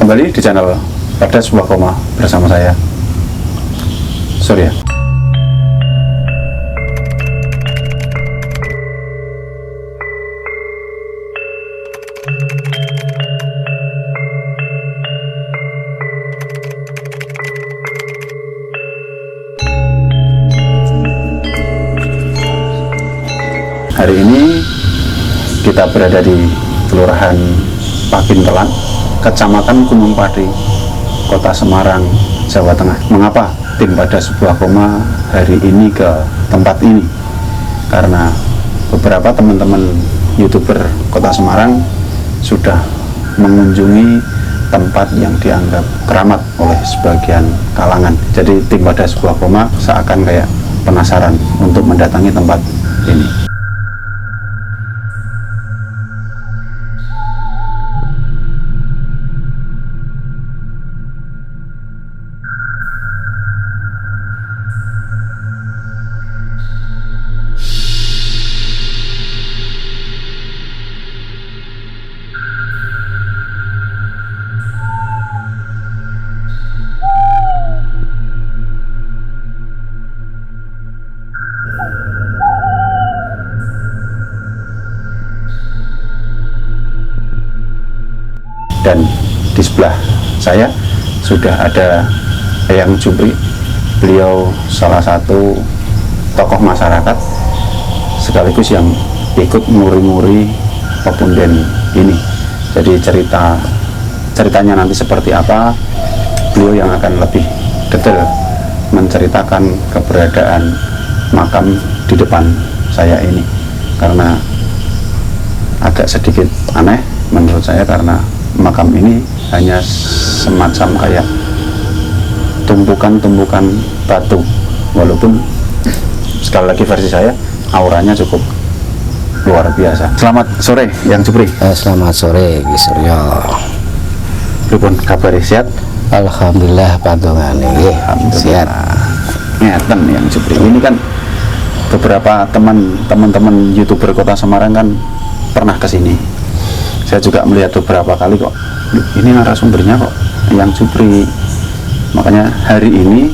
kembali di channel Pada Sebuah Koma bersama saya Surya. Hari ini kita berada di Kelurahan Pakintelan, Kecamatan Gunung Pati, Kota Semarang, Jawa Tengah. Mengapa tim Pada Sebuah Koma hari ini ke tempat ini? Karena beberapa teman-teman YouTuber Kota Semarang sudah mengunjungi tempat yang dianggap keramat oleh sebagian kalangan. Jadi tim Pada Sebuah Koma seakan kayak penasaran untuk mendatangi tempat ini. Dan di sebelah saya sudah ada Eyang Jupri. Beliau salah satu tokoh masyarakat sekaligus yang ikut nguri-nguri pepunden ini. Jadi ceritanya nanti seperti apa, beliau yang akan lebih detail menceritakan keberadaan makam di depan saya ini, karena agak sedikit aneh menurut saya, karena makam ini hanya semacam kayak tumpukan-tumpukan batu, walaupun sekali lagi versi saya auranya cukup luar biasa. Selamat sore Yang Jupri. Selamat sore Ki Surya. Pripun kabar, sehat? Alhamdulillah pantungane nggih. Sehat. Ngeten Yang Jupri. Ini kan beberapa teman-teman YouTuber Kota Semarang kan pernah ke sini. Saya juga melihat beberapa kali kok, ini narasumbernya kok Yang Jupri. Makanya hari ini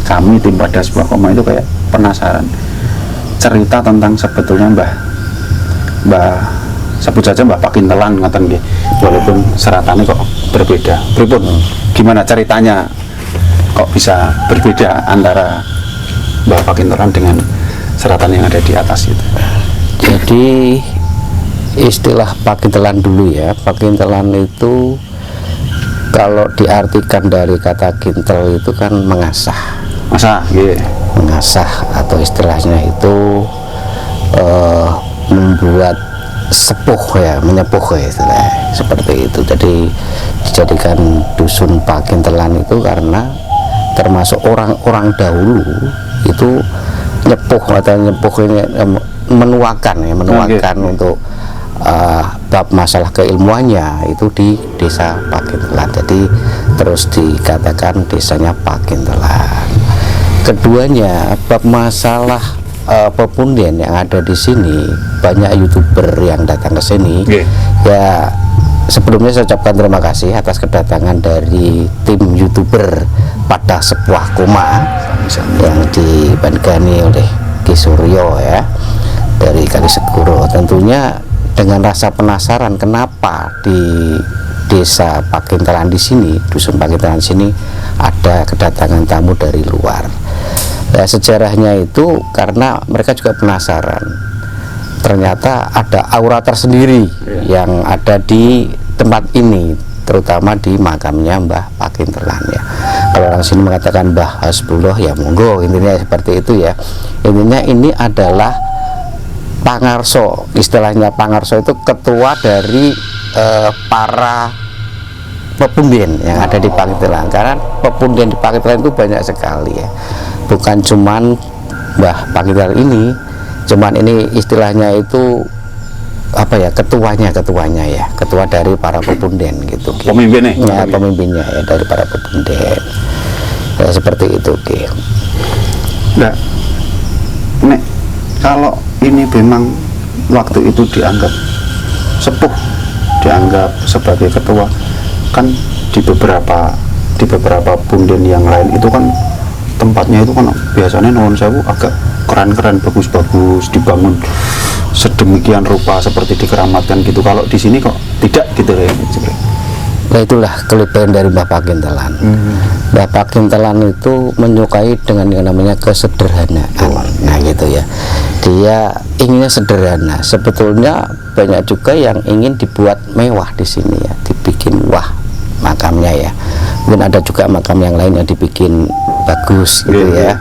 kami tim Pada Sebuah Koma itu kayak penasaran cerita tentang sebetulnya sebut saja Mbah Pakintelan ngaten nggih, walaupun seratannya kok berbeda. Pripun gimana ceritanya kok bisa berbeda antara Mbah Pakintelan dengan seratan yang ada di atas itu? Jadi istilah Pakintelan dulu ya. Pakintelan itu kalau diartikan dari kata kintel itu kan mengasah. Mengasah atau istilahnya itu membuat sepuh ya, menyepuh ya istilahnya, seperti itu. Jadi dijadikan dusun Pakintelan itu karena termasuk orang-orang dahulu itu nyepuh atau nyepuh ini menuakan untuk bab masalah keilmuannya itu di desa Pakintelan. Jadi terus dikatakan desanya Pakintelan. Keduanya bab masalah pepunden yang ada di sini, banyak YouTuber yang datang ke sini. Ya sebelumnya saya ucapkan terima kasih atas kedatangan dari tim YouTuber Pada Sebuah Koma yang dibandgani oleh Ki Suryo ya dari Kalisegoro. Tentunya dengan rasa penasaran kenapa di desa Pakintelan di sini, dusun Pakintelan sini ada kedatangan tamu dari luar. Ya, sejarahnya itu karena mereka juga penasaran. Ternyata ada aura tersendiri yang ada di tempat ini, terutama di makamnya Mbah Pakintelan ya. Kalau orang sini mengatakan Mbah Hasbullah ya monggo, intinya seperti itu ya. Intinya ini adalah Pangarso, istilahnya Pangarso itu ketua dari para pepunden yang ada di Pakintelan. Karena pepunden di Pakintelan itu banyak sekali ya, bukan cuman Mbah Pakintelan ini, cuman ini istilahnya itu apa ya, ketuanya ya, ketua dari para pepunden gitu. Pemimpinnya ya dari para pepunden ya, seperti itu Ki. Nah, Nek, kalau ini memang waktu itu dianggap sepuh, dianggap sebagai ketua, kan di beberapa punden yang lain itu kan tempatnya itu kan biasanya nuwun sewu agak keren-keren, bagus-bagus, dibangun sedemikian rupa seperti dikeramatkan gitu. Kalau di sini kok tidak gitu ya. Nah, itulah kelebihan dari Mbah Pakintelan. Mbah Pakintelan itu menyukai dengan yang namanya kesederhanaan. Nah gitu ya, dia inginnya sederhana. Sebetulnya banyak juga yang ingin dibuat mewah di sini ya, dibikin wah makamnya ya. Mungkin ada juga makam yang lain yang dibikin bagus gitu ya,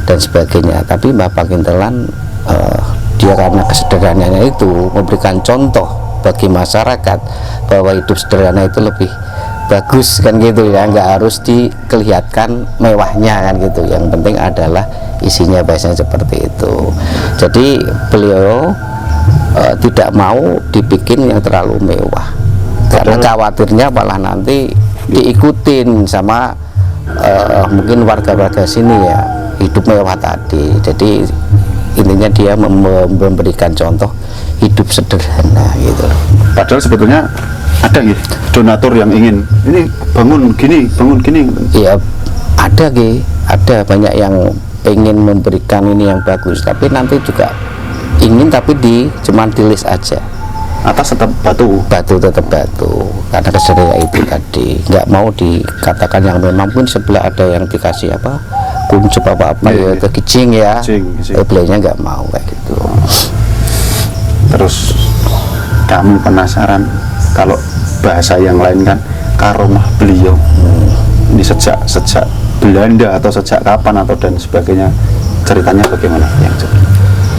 dan sebagainya. Tapi Mbah Pakintelan dia karena kesederhanaannya itu memberikan contoh bagi masyarakat bahwa hidup sederhana itu lebih bagus kan gitu ya, nggak harus dikelihatkan mewahnya kan gitu, yang penting adalah isinya, biasanya seperti itu. Jadi beliau tidak mau dibikin yang terlalu mewah karena khawatirnya malah nanti diikutin sama mungkin warga-warga sini ya, hidup mewah tadi. Jadi intinya dia memberikan contoh hidup sederhana gitu. Padahal sebetulnya ada gitu donatur yang ingin ini bangun gini ya, ada banyak yang pengen memberikan ini yang bagus, tapi nanti juga ingin tapi cuman di list aja, atas tetap batu tetap batu karena kesederhanaan itu tadi, nggak mau dikatakan yang memang pun sebelah ada yang dikasih apa kuncup apa ya itu kicing ya, beliaunya nggak mau kayak gitu. Terus kami penasaran kalau bahasa yang lain kan karomah beliau ini sejak Belanda atau sejak kapan atau dan sebagainya, ceritanya bagaimana yang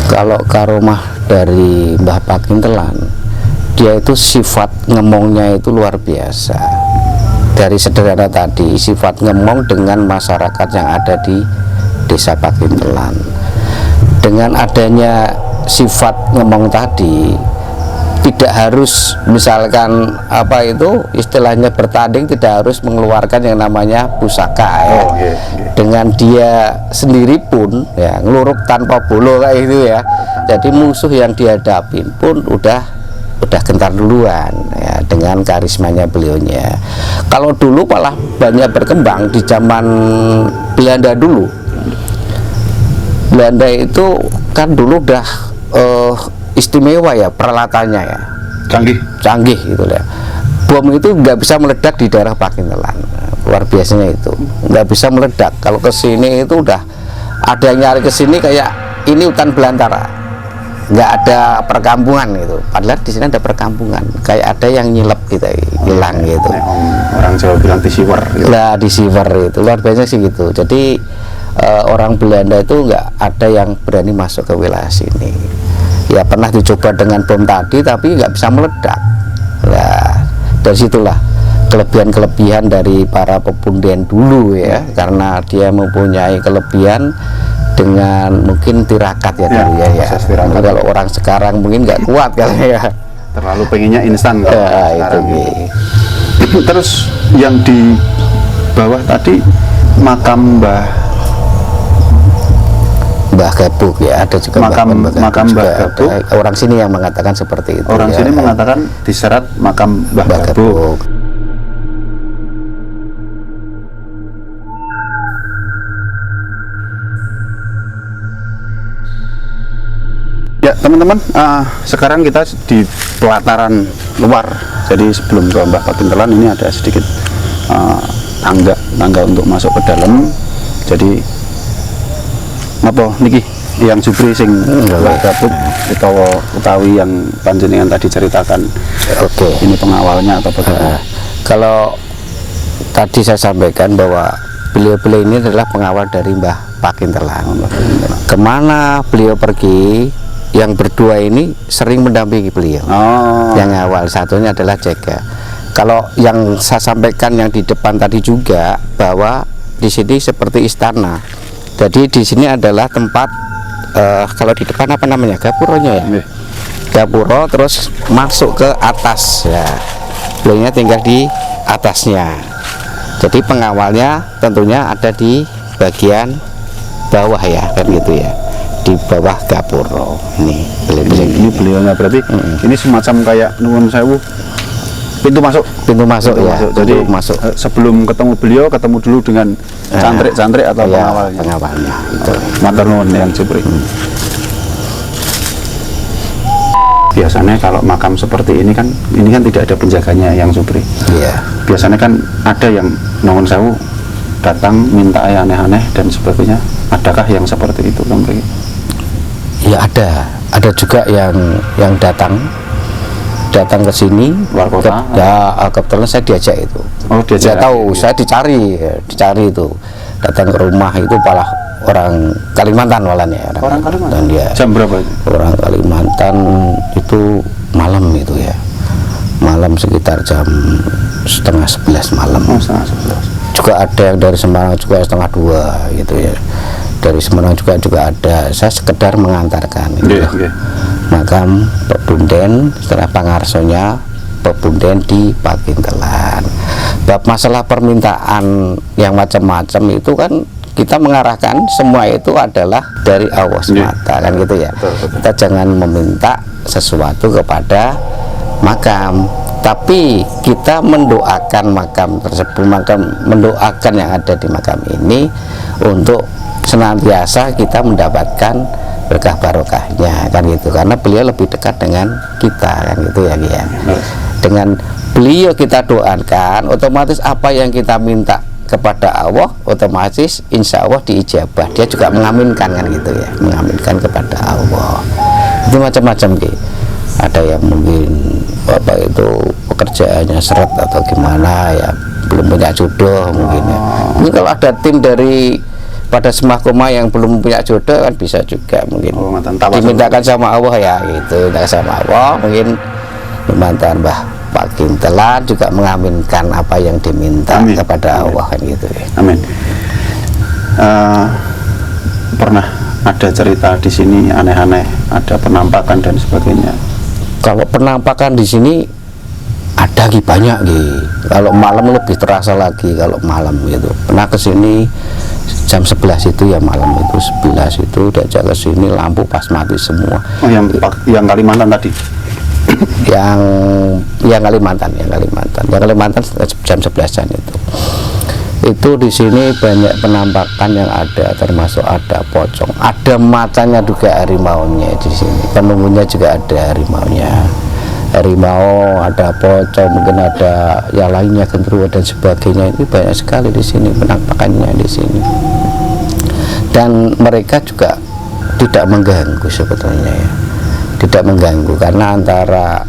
kalau karomah dari Mbah Pakintelan, dia itu sifat ngemongnya itu luar biasa. Dari sederhana tadi, sifat ngemong dengan masyarakat yang ada di desa Pakintelan. Dengan adanya sifat ngemong tadi, tidak harus misalkan apa itu istilahnya bertanding, tidak harus mengeluarkan yang namanya pusaka ya. Dengan dia sendiri pun ya ngeluruk tanpa bolo kayak gitu ya. Jadi musuh yang dihadapin pun udah gentar duluan ya, dengan karismanya beliaunya. Kalau dulu malah banyak berkembang di zaman Belanda dulu. Belanda itu kan dulu udah istimewa ya peralatannya ya, canggih gitu ya. Bom itu nggak bisa meledak di daerah Pakintelan, luar biasanya itu nggak bisa meledak. Kalau ke sini itu udah ada yang nyari ke sini kayak ini hutan belantara, nggak ada perkampungan gitu. Padahal di sini ada perkampungan, kayak ada yang nyilep gitu, hilang gitu. Orang Jawa bilang disiwer. Lah disiwer itu luar biasa sih gitu. Jadi orang Belanda itu nggak ada yang berani masuk ke wilayah sini. Ya pernah dicoba dengan bom tadi tapi nggak bisa meledak. Nah dari situlah kelebihan dari para pepundian dulu ya, karena dia mempunyai kelebihan dengan mungkin tirakat ya dulu ya. Kalau orang sekarang mungkin nggak kuat kali ya. Terlalu pengennya instan kalau sekarang. Terus yang di bawah tadi makam Mbah Gabuk ya, ada juga makam Mbah Gabuk. Orang sini yang mengatakan seperti itu. Orang sini mengatakan diserat makam Mbah Gabuk. Ya teman-teman, sekarang kita di pelataran luar. Jadi sebelum ke Mbah Pakintelan ini ada sedikit tangga untuk masuk ke dalam. Jadi apa niki yang Jupri sing Mbah Gabuk utawi yang panjenengan tadi ceritakan. Oke. Ini pengawalnya atau bagaimana? Kalau tadi saya sampaikan bahwa beliau-beliau ini adalah pengawal dari Mbah Pakintelan. Kemana beliau pergi, yang berdua ini sering mendampingi beliau. Yang awal satunya adalah jaga. Kalau yang saya sampaikan yang di depan tadi juga bahwa di sini seperti istana. Jadi di sini adalah tempat kalau di depan apa namanya, gapuronya ya, gapuro, terus masuk ke atas ya, beliaunya tinggal di atasnya. Jadi pengawalnya tentunya ada di bagian bawah ya, kan gitu ya, di bawah gapuro. Ini beliaunya berarti ini semacam kayak nuwun sewu pintu masuk ya. Jadi pintu masuk. Sebelum ketemu beliau, ketemu dulu dengan cantrik-cantrik atau ya, pengawalnya itu. Matur nuwun yang Supri. Biasanya kalau makam seperti ini kan tidak ada penjaganya yang Supri. Iya. Biasanya kan ada yang nuwun sewu datang minta yang aneh-aneh dan sebagainya. Adakah yang seperti itu Supri? Ya ada juga yang datang ke sini luar kota. Kebetulan saya diajak itu. Oh, diajak. Saya tahu, saya dicari itu. Datang ke rumah itu malah orang Kalimantan malahnya. Orang Kalimantan. Dan dia jam berapa itu? Orang Kalimantan itu malam itu ya. Malam sekitar jam 10:30 malam. Oh, 10:30. Juga ada yang dari Semarang juga 1:30 gitu ya. Dari Semarang juga ada. Saya sekedar mengantarkan itu. Makam Pebunden setelah pangarsonya Pebunden di Pakintelan. Bab masalah permintaan yang macam-macam itu kan kita mengarahkan semua itu adalah dari Allah semata, kan gitu ya. Betul. Kita jangan meminta sesuatu kepada makam, tapi kita mendoakan makam tersebut, mendoakan yang ada di makam ini untuk senantiasa kita mendapatkan berkah barokahnya, kan gitu. Karena beliau lebih dekat dengan kita, kan gitu ya. Dengan beliau kita doakan, otomatis apa yang kita minta kepada Allah otomatis insya Allah diijabah. Dia juga mengaminkan, kan gitu ya, mengaminkan kepada Allah. Itu macam-macam gitu. Ada yang mungkin apa itu pekerjaannya seret atau gimana ya, belum punya jodoh mungkin ya. Mungkin kalau ada tim dari pada Semahkoma yang belum punya jodoh kan bisa juga mungkin dimintakan sama Allah ya gitu, sama Allah mungkin mantan Mbah Pakintelan juga mengaminkan apa yang diminta kepada Allah, kan gitu ya. Amin. Pernah ada cerita di sini aneh-aneh, ada penampakan dan sebagainya? Kalau penampakan di sini ada banyak gitu. Kalau malam lebih terasa lagi kalau malam gitu. Pernah ke sini jam 11 itu ya, malam itu 11 itu diajak ke sini, lampu pas mati semua. Oh, yang Kalimantan tadi. yang Kalimantan jam 11-an itu di sini banyak penampakan yang ada, termasuk ada pocong, ada macannya juga, harimaunya di sini, penunggunya juga ada harimau, ada pocong, mungkin ada yang lainnya, genderuwo dan sebagainya. Itu banyak sekali di sini penampakannya di sini, dan mereka juga tidak mengganggu sebetulnya ya. Tidak mengganggu karena antara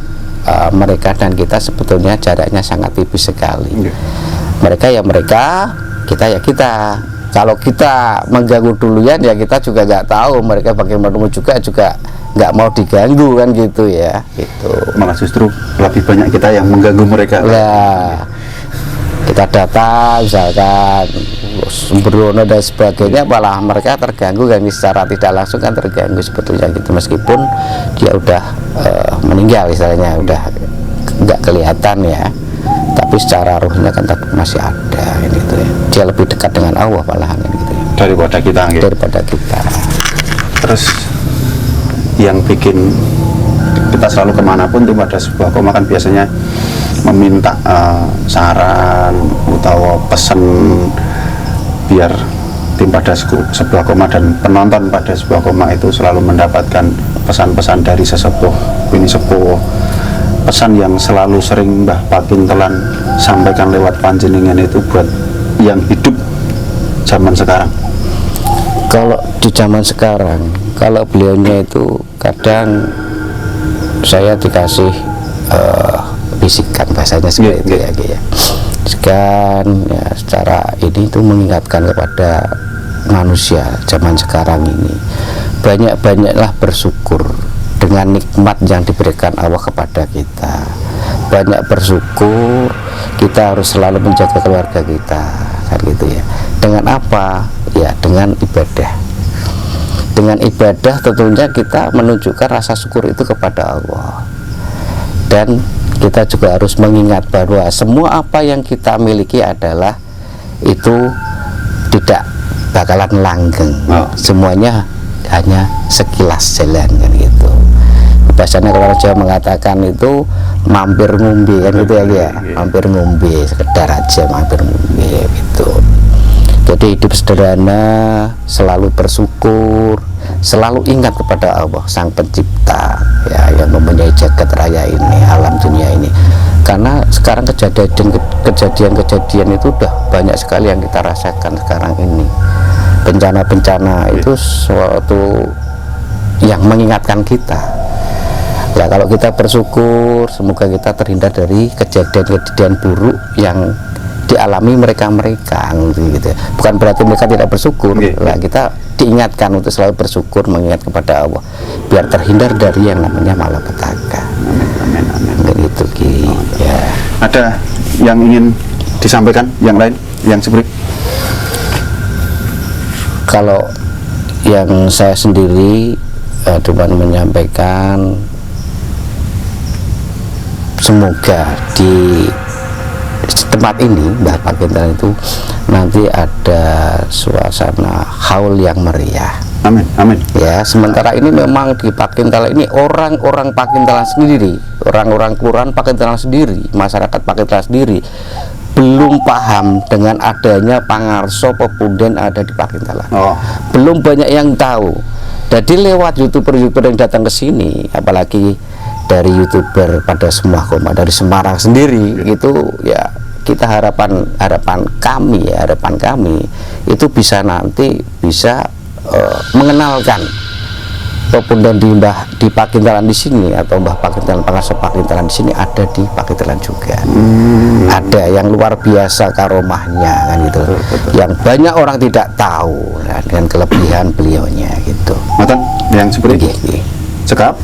mereka dan kita sebetulnya jaraknya sangat tipis sekali. Mereka ya mereka, kita ya kita. Kalau kita mengganggu duluan ya kita juga nggak tahu mereka bagaimana, juga nggak mau diganggu, kan gitu ya. Itu malah justru lebih banyak kita yang mengganggu mereka. Nah, kita datang misalkan sembrono dan sebagainya, malah mereka terganggu, kan secara tidak langsung kan terganggu sebetulnya gitu, meskipun dia udah meninggal istilahnya, udah nggak kelihatan ya, tapi secara ruhnya kan tetap masih ada gitu ya. Dia lebih dekat dengan Allah malahan gitu ya, daripada kita gitu. Terus yang bikin kita selalu kemanapun tuh pada sebuah koma kan biasanya meminta saran atau pesan biar tim pada sebuah koma dan penonton pada sebuah koma itu selalu mendapatkan pesan-pesan dari sesepuh ini sepuh, pesan yang selalu sering Mbah Pakintelan sampaikan lewat panjenengan itu buat yang hidup zaman sekarang. Kalau di zaman sekarang, kalau beliaunya itu kadang saya dikasih bisikan, bahasanya seperti itu ya. Sekian ya, secara ini itu mengingatkan kepada manusia zaman sekarang ini, banyak-banyaklah bersyukur dengan nikmat yang diberikan Allah kepada kita. Banyak bersyukur, kita harus selalu menjaga keluarga kita, kan gitu ya. Dengan apa? Ya dengan ibadah. Dengan ibadah tentunya kita menunjukkan rasa syukur itu kepada Allah. Dan kita juga harus mengingat bahwa semua apa yang kita miliki adalah itu tidak bakalan langgeng. Semuanya hanya sekilas jalan, kan gitu. bahasanya kalau orang Jawa mengatakan itu mampir ngombe kan gitu ya, ya. Mampir ngombe, sekedar aja mampir ngombe gitu. Jadi hidup sederhana, selalu bersyukur, selalu ingat kepada Allah Sang Pencipta ya, yang mempunyai jagat raya ini, alam dunia ini. Karena sekarang kejadian-kejadian itu udah banyak sekali yang kita rasakan sekarang ini. Bencana-bencana itu suatu yang mengingatkan kita. Nah, kalau kita bersyukur, semoga kita terhindar dari kejadian-kejadian buruk yang dialami mereka gitu. Bukan berarti mereka tidak bersyukur. Nah, kita diingatkan untuk selalu bersyukur, mengingat kepada Allah biar terhindar dari yang namanya malapetaka. Amin, amin. Begitu Ki. Ya. Ada yang ingin disampaikan yang lain, yang seperti? Kalau yang saya sendiri cuma menyampaikan semoga di tempat ini Mbah Pakintalan itu nanti ada suasana haul yang meriah. Amin, amin. Ya, sementara ini memang di Pakintalan ini orang-orang Pakintalan sendiri, orang-orang kelurahan Pakintalan sendiri, masyarakat Pakintalan sendiri belum paham dengan adanya pangarso pepunden ada di Pakintalan. Belum banyak yang tahu. Jadi lewat youtuber yang datang ke sini, apalagi dari youtuber pada semua koma dari Semarang sendiri itu ya, kita harapan kami itu bisa nanti bisa mengenalkan pepunden di Pakintalan di sini, atau Mbah Pakintalan, pangarso Pakintalan di sini ada di Pakintalan juga. Ada yang luar biasa karomahnya kan gitu, yang banyak orang tidak tahu dengan kelebihan beliaunya gitu. Matan yang seperti cekap.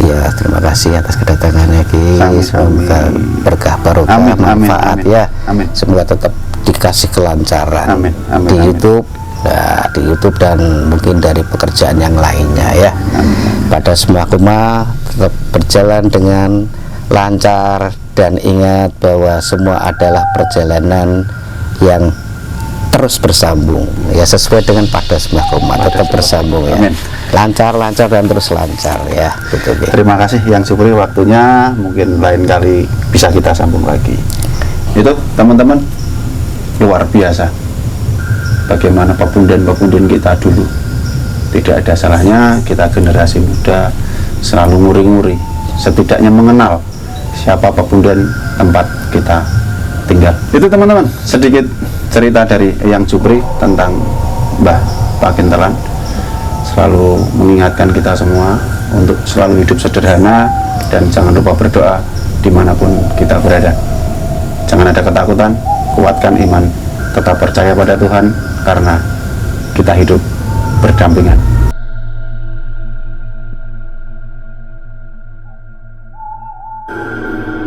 Ya, terima kasih atas kedatangannya Ki. Semoga berkah barokah, manfaat ya. Amin. Semoga tetap dikasih kelancaran di YouTube. Nah, di YouTube dan mungkin dari pekerjaan yang lainnya ya. Pada semua koma tetap berjalan dengan lancar, dan ingat bahwa semua adalah perjalanan yang terus bersambung ya, sesuai dengan pada semua koma tetap bersambung ya. Lancar dan terus lancar ya gitu, ya. Terima kasih yang Supri, waktunya mungkin lain kali bisa kita sambung lagi. Itu teman-teman, luar biasa bagaimana pepunden kita dulu. Tidak ada salahnya kita generasi muda selalu nguri-nguri, setidaknya mengenal siapa pepunden tempat kita tinggal. Itu teman-teman, sedikit cerita dari Eyang Supri tentang Mbah Pakintalan. Selalu mengingatkan kita semua untuk selalu hidup sederhana, dan jangan lupa berdoa dimanapun kita berada. Jangan ada ketakutan, kuatkan iman, tetap percaya pada Tuhan, karena kita hidup berdampingan.